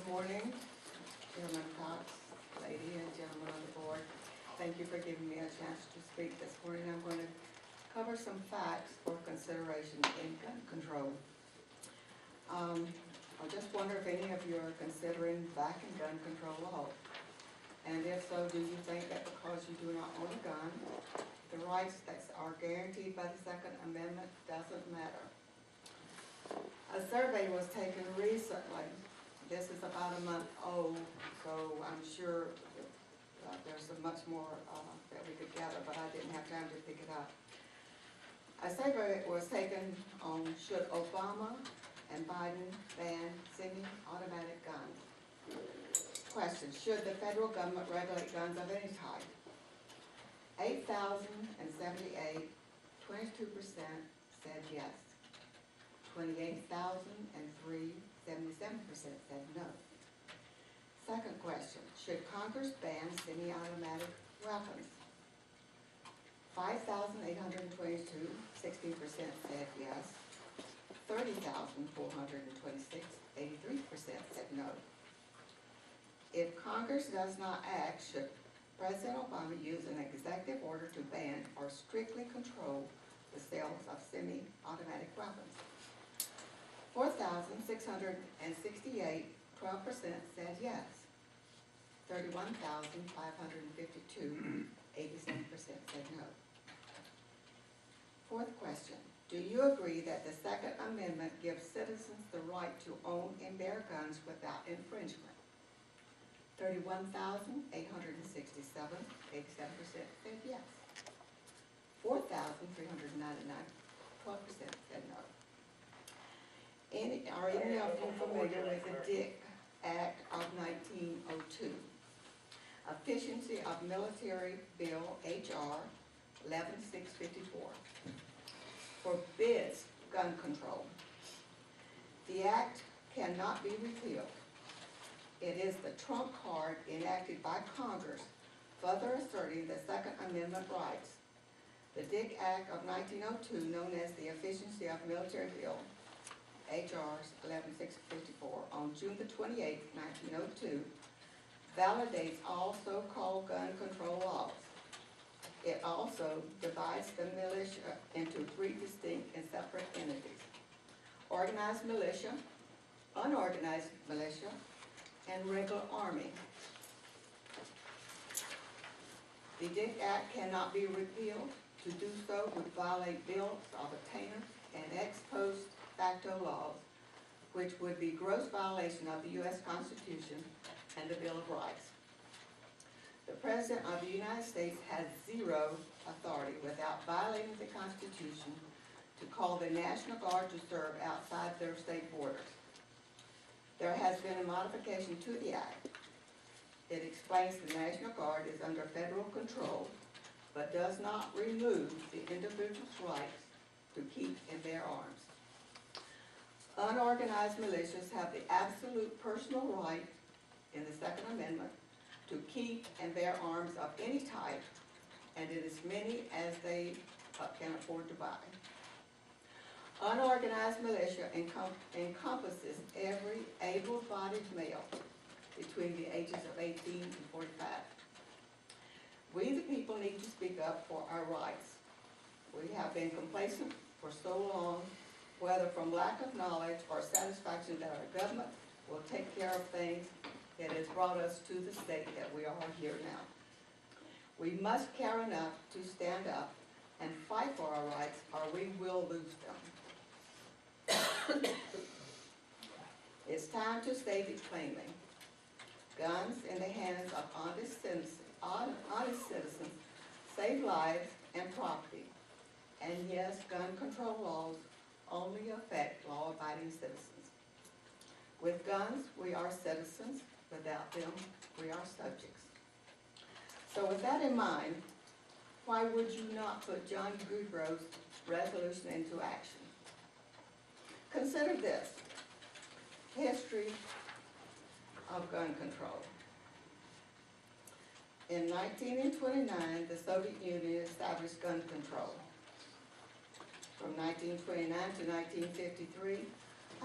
morning, Chairman Cox, lady and gentlemen on the board. Thank you for giving me a chance to speak this morning. I'm going to cover some facts for consideration in gun control. I just wonder if any of you are considering backing gun control laws. And if so, do you think that because you do not own a gun, the rights that are guaranteed by the Second Amendment doesn't matter? A survey was taken recently. This is about a month old, so I'm sure there's much more that we could gather, but I didn't have time to pick it up. A survey was taken on should Obama and Biden ban semi-automatic guns. Question, should the federal government regulate guns of any type? 8,078, 22% said yes. 28,003, 77% said no. Second question, should Congress ban semi-automatic weapons? 5,822, 16% said yes. 30,426, 83% said no. If Congress does not act, should President Obama use an executive order to ban or strictly control the sales of semi-automatic weapons? 4,668, 12% said yes. 31,552, 87% said no. Fourth question, do you agree that the Second Amendment gives citizens the right to own and bear guns without infringement? 31,867, 87% said yes. 4,399, 12% said no. Are any of you familiar with the Dick Act of 1902? Efficiency of Military Bill H.R. 11654 forbids gun control. The act cannot be repealed. It is the trump card enacted by Congress, further asserting the Second Amendment rights. The Dick Act of 1902, known as the Efficiency of Military Bill H.R. 11654, on June the 28th, 1902, validates all so-called gun control laws. It also divides the militia into three distinct and separate entities: organized militia, unorganized militia, and regular army. The Dick Act cannot be repealed. To do so would violate bills of attainder and ex post facto laws, which would be gross violation of the U.S. Constitution and the Bill of Rights. The President of the United States has zero authority without violating the Constitution to call the National Guard to serve outside their state borders. There has been a modification to the Act. It explains the National Guard is under federal control, but does not remove the individual's rights to keep and bear arms. Unorganized militias have the absolute personal right in the Second Amendment to keep and bear arms of any type, and it is many as they can afford to buy. Unorganized militia encompasses every able-bodied male between the ages of 18 and 45. We the people need to speak up for our rights. We have been complacent for so long, whether from lack of knowledge or satisfaction that our government will take care of things. It has brought us to the state that we are here now. We must care enough to stand up and fight for our rights, or we will lose them. It's time to state it plainly. Guns in the hands of honest citizens save lives and property. And yes, gun control laws only affect law-abiding citizens. With guns, we are citizens. Without them, we are subjects. So with that in mind, why would you not put John Goodroe's resolution into action? Consider this: history of gun control. In 1929, the Soviet Union established gun control. From 1929 to 1953,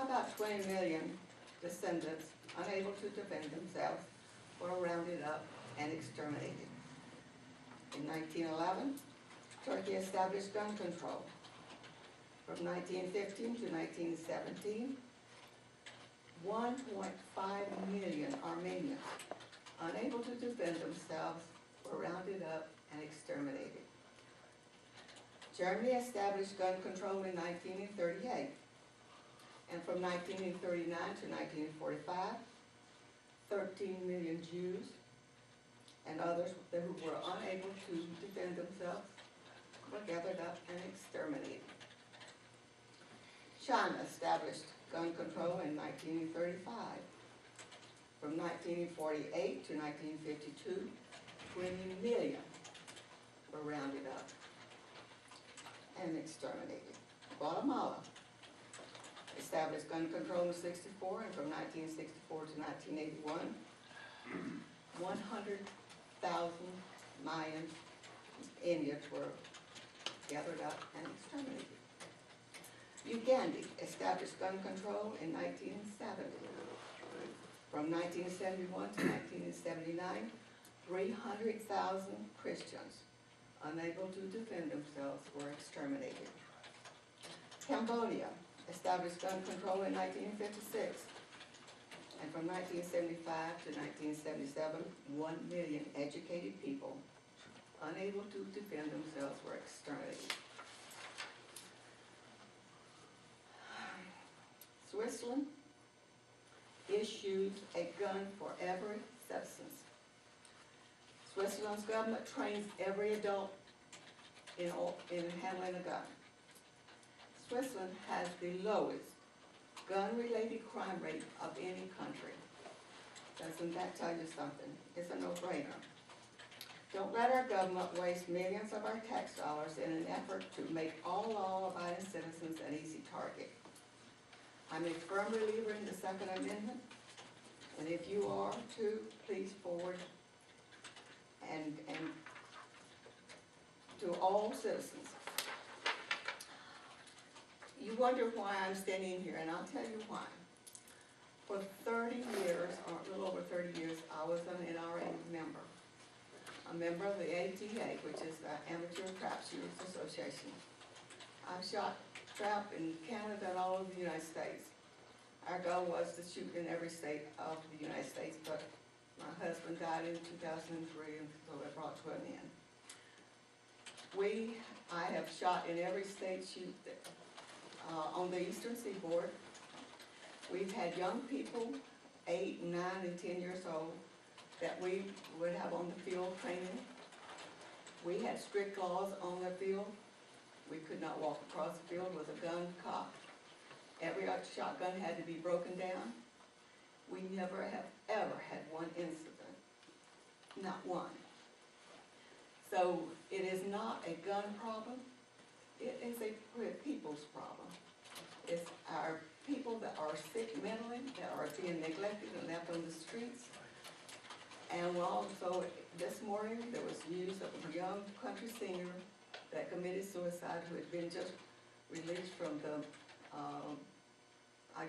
about 20 million descendants unable to defend themselves were rounded up and exterminated. In 1911, Turkey established gun control. From 1915 to 1917, 1.5 million Armenians unable to defend themselves were rounded up and exterminated. Germany established gun control in 1938, and from 1939 to 1945, 13 million Jews and others who were unable to defend themselves were gathered up and exterminated. China established gun control in 1935. From 1948 to 1952, 20 million were rounded up and exterminated. Guatemala established gun control in 1964, and from 1964 to 1981, 100,000 Mayan Indians were gathered up and exterminated. Uganda established gun control in 1970. From 1971 to 1979, 300,000 Christians unable to defend themselves were exterminated. Cambodia established gun control in 1956. And from 1975 to 1977, 1 million educated people unable to defend themselves were exterminated. Switzerland issues a gun for every citizen. Switzerland's government trains every adult in handling a gun. Switzerland has the lowest gun-related crime rate of any country. Doesn't that tell you something? It's a no-brainer. Don't let our government waste millions of our tax dollars in an effort to make all law-abiding citizens an easy target. I'm a firm believer in the Second Amendment, and if you are too, please forward and to all citizens. You wonder why I'm standing here, and I'll tell you why. For 30 years, or a little over 30 years, I was an NRA member. A member of the ATA, which is the Amateur Trap Shooters Association. I've shot trap in Canada and all over the United States. Our goal was to shoot in every state of the United States, but my husband died in 2003, and so it brought to an end. I have shot in every state shoot on the Eastern Seaboard. We've had young people, 8, 9, and 10 years old, that we would have on the field training. We had strict laws on the field. We could not walk across the field with a gun cocked. Every shotgun had to be broken down. We never have ever had one incident, not one. So it is not a gun problem, it is a people's problem. It's our people that are sick mentally, that are being neglected and left on the streets. And also, this morning, there was news of a young country singer that committed suicide who had been just released from the, I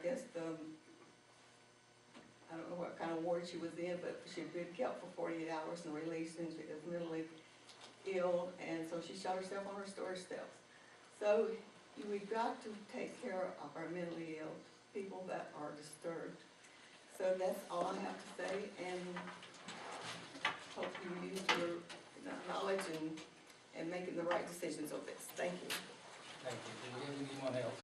don't know what kind of ward she was in, but she had been kept for 48 hours and released, and she was mentally ill, and so she shot herself on her storage steps. So we've got to take care of our mentally ill, people that are disturbed. So that's all I have to say, and hope you use your knowledge and making the right decisions on this. Thank you. Thank you. Do we have anyone else?